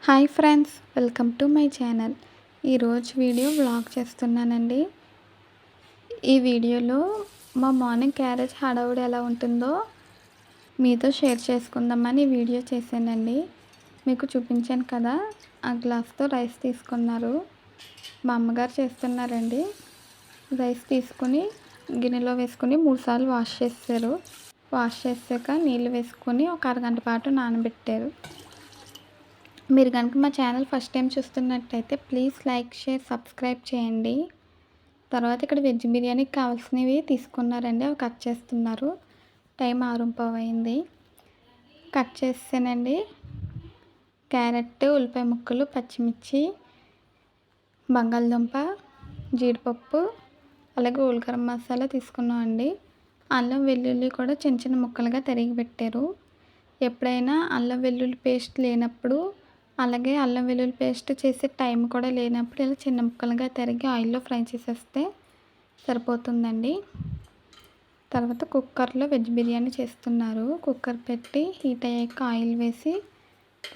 Hi friends, welcome to my channel. ఈరోజు video vlog చేస్తున్నానండి. ఈ వీడియోలో మా మార్నింగ్ క్యారేజ్ హడావుడి ఎలా ఉంటుందో మీతో షేర్ చేసుకుందామని వీడియో చేశానండి. మీకు చూపించాను కదా, ఆ గ్లాస్తో రైస్ తీసుకున్నారు. మా అమ్మగారు చేస్తున్నారండి. రైస్ తీసుకుని గిన్నెలో వేసుకుని 3 సార్లు వాష్ చేశారు. వాష్ చేసాక నీళ్ళు వేసుకొని ఒక అరగంట పాటు నానబెట్టారు. మీరు కనుక మా ఛానల్ ఫస్ట్ టైం చూస్తున్నట్టయితే ప్లీజ్ లైక్, షేర్, సబ్స్క్రైబ్ చేయండి. తర్వాత ఇక్కడ వెజ్ బిర్యానీకి కావాల్సినవి తీసుకున్నారండి. అవి కట్ చేస్తున్నారు. టైం 6:15 అయింది. కట్ చేసానండి. క్యారెట్, ఉల్లిపాయ ముక్కలు, పచ్చిమిర్చి, బంగాళదుంప, జీడిపప్పు, అలాగే హోల్ గరం మసాలా తీసుకున్నామండి. అల్లం వెల్లుల్లి కూడా చిన్న చిన్న ముక్కలుగా తరిగి పెట్టారు. ఎప్పుడైనా అల్లం వెల్లుల్లి పేస్ట్ లేనప్పుడు, అలాగే అల్లం వెల్లుల్లి పేస్ట్ చేసే టైం కూడా లేనప్పుడు ఇలా చిన్న ముక్కలుగా తరిగి ఆయిల్లో ఫ్రై చేసేస్తే సరిపోతుందండి. తర్వాత కుక్కర్లో వెజ్ బిర్యానీ చేస్తున్నారు. కుక్కర్ పెట్టి హీట్ అయ్యాక ఆయిల్ వేసి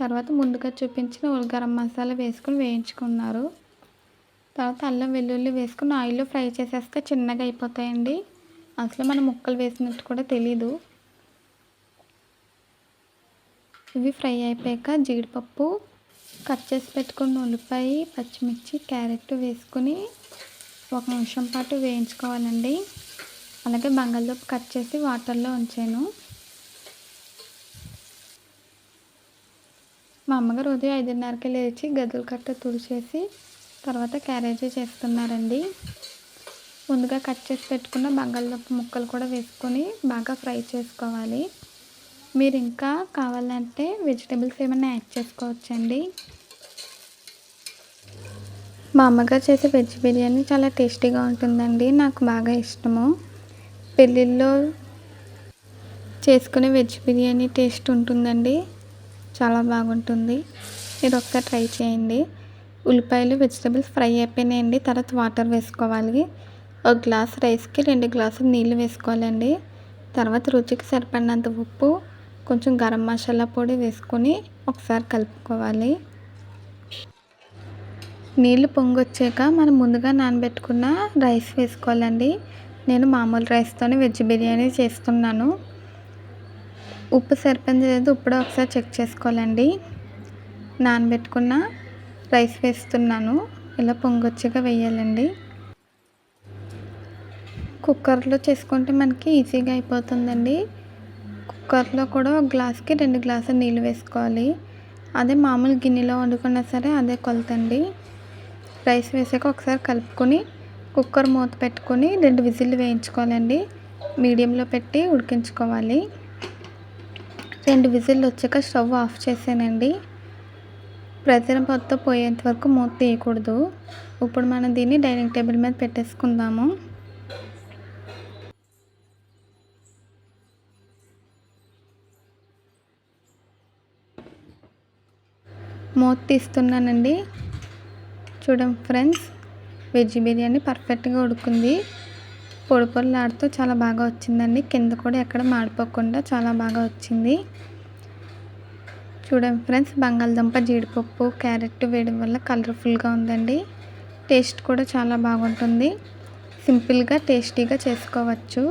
తర్వాత ముందుగా చూపించిన హోల్ గరం మసాలా వేసుకుని వేయించుకున్నారు. తర్వాత అల్లం వెల్లుల్లి వేసుకుని ఆయిల్లో ఫ్రై చేసేస్తే చిన్నగా అయిపోతాయండి. అసలు మనం ముక్కలు వేసినట్టు కూడా తెలీదు. ఇవి ఫ్రై అయిపోయాక జీడిపప్పు, కట్ చేసి పెట్టుకున్న ఉల్లిపాయ, పచ్చిమిర్చి, క్యారెట్ వేసుకుని 1 నిమిషం పాటు వేయించుకోవాలండి. అలాగే బంగాళదుంప కట్ చేసి వాటర్లో ఉంచాను. మా అమ్మగారు ఉదయం 5:30కి లేచి గదులు కట్ట తుడిచేసి తర్వాత క్యారేజీ చేస్తున్నారండి. ముందుగా కట్ చేసి పెట్టుకున్న బంగాళదుంప ముక్కలు కూడా వేసుకొని బాగా ఫ్రై చేసుకోవాలి. మీరు ఇంకా కావాలంటే వెజిటేబుల్స్ ఏమైనా యాడ్ చేసుకోవచ్చండి. మా అమ్మగారు చేసే వెజ్ బిర్యానీ చాలా టేస్టీగా ఉంటుందండి. నాకు బాగా ఇష్టము. పెళ్ళిళ్ళలో చేసుకునే వెజ్ బిర్యానీ టేస్ట్ ఉంటుందండి. చాలా బాగుంటుంది. మీరు ఒకసారి ట్రై చేయండి. ఉల్లిపాయలు, వెజిటేబుల్స్ ఫ్రై అయిపోయినాయండి. తర్వాత వాటర్ వేసుకోవాలి. 1 గ్లాస్ రైస్కి 2 గ్లాసులు నీళ్ళు వేసుకోవాలండి. తర్వాత రుచికి సరిపడినంత ఉప్పు, కొంచెం గరం మసాలా పొడి వేసుకొని ఒకసారి కలుపుకోవాలి. నీళ్ళు పొంగొచ్చాక మనం ముందుగా నానబెట్టుకున్న రైస్ వేసుకోవాలండి. నేను మామూలు రైస్తోనే వెజ్ బిర్యానీ చేస్తున్నాను. ఉప్పు సరిపోయింది లేదు ఇప్పుడు ఒకసారి చెక్ చేసుకోవాలండి. నానబెట్టుకున్న రైస్ వేస్తున్నాను. ఇలా పొంగొచ్చాక వేయాలండి. కుక్కర్లో చేసుకుంటే మనకి ఈజీగా అయిపోతుందండి. కుక్కర్లో కూడా 1 గ్లాస్కి 2 గ్లాసులు నీళ్ళు వేసుకోవాలి. అదే మామూలు గిన్నెలో వండుకున్నా సరే అదే కొలతండి. రైస్ వేసాక ఒకసారి కలుపుకొని కుక్కర్ మూత పెట్టుకొని 2 విజిల్లు వేయించుకోవాలండి. మీడియంలో పెట్టి ఉడికించుకోవాలి. 2 విజిల్లు వచ్చాక స్టవ్ ఆఫ్ చేసానండి. ప్రెషర్ మొత్తం పోయేంత వరకు మూత తీయకూడదు. ఇప్పుడు మనం దీన్ని డైనింగ్ టేబుల్ మీద పెట్టేసుకుందాము. మూత తీస్తున్నానండి. చూడండి ఫ్రెండ్స్, వెజ్ బిర్యానీ పర్ఫెక్ట్గా ఉడుకుంది. పొడి పొడిలాడుతూ చాలా బాగా వచ్చిందండి. కింద కూడా ఎక్కడ మాడిపోకుండా చాలా బాగా వచ్చింది. చూడండి ఫ్రెండ్స్, బంగాళదుంప, జీడిపప్పు, క్యారెట్ వేయడం వల్ల కలర్ఫుల్గా ఉందండి. టేస్ట్ కూడా చాలా బాగుంటుంది. సింపుల్గా టేస్టీగా చేసుకోవచ్చు.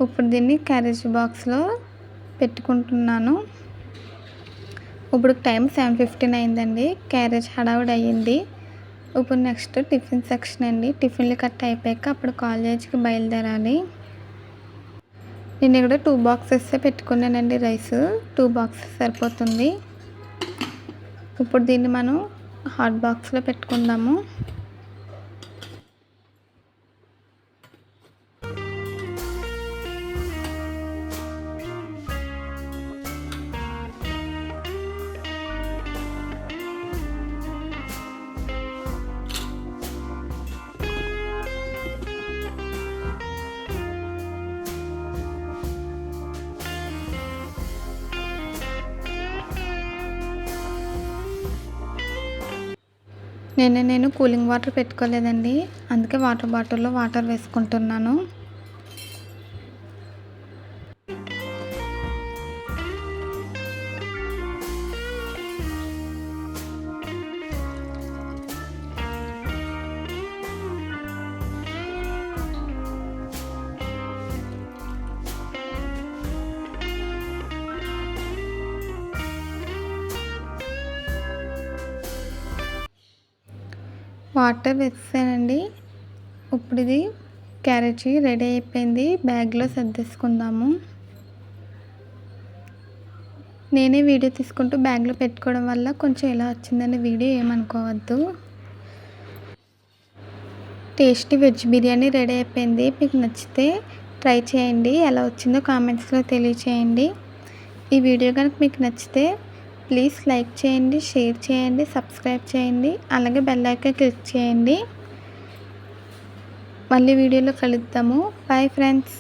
ఇప్పుడు దీన్ని క్యారేజ్ బాక్స్లో పెట్టుకుంటున్నాను. ఇప్పుడు టైం 7:15 అయిందండి. క్యారేజ్ హడావుడి అయ్యింది. ఇప్పుడు నెక్స్ట్ టిఫిన్ సెక్షన్ అండి. టిఫిన్లు కట్ అయిపోయాక అప్పుడు కాలేజీకి బయలుదేరాలి. నేను ఇక్కడ 2 బాక్సెస్ పెట్టుకున్నానండి. రైస్ 2 బాక్సెస్ సరిపోతుంది. ఇప్పుడు దీన్ని మనం హాట్ బాక్స్లో పెట్టుకుందాము. నేను కూలింగ్ వాటర్ పెట్టుకోలేదండి. అందుకే వాటర్ బాటిల్లో వాటర్ వేసుకుంటున్నాను. వాటర్ వేసానండి. ఇప్పుడు ఇది క్యారెట్ రెడీ అయిపోయింది. బ్యాగ్లో సర్దేసుకుందాము. నేనే వీడియో తీసుకుంటూ బ్యాగ్లో పెట్టుకోవడం వల్ల కొంచెం ఇలా వచ్చిందని వీడియో ఏమనుకోవద్దు. టేస్టీ వెజ్ బిర్యానీ రెడీ అయిపోయింది. మీకు నచ్చితే ట్రై చేయండి. ఎలా వచ్చిందో కామెంట్స్లో తెలియచేయండి. ఈ వీడియో కనుక మీకు నచ్చితే ప్లీజ్ లైక్ చేయండి, షేర్ చేయండి, సబ్స్క్రైబ్ చేయండి, అలాగే బెల్ ఐకాన్ క్లిక్ చేయండి. మళ్ళీ వీడియోలో కలుద్దాము. Bye friends.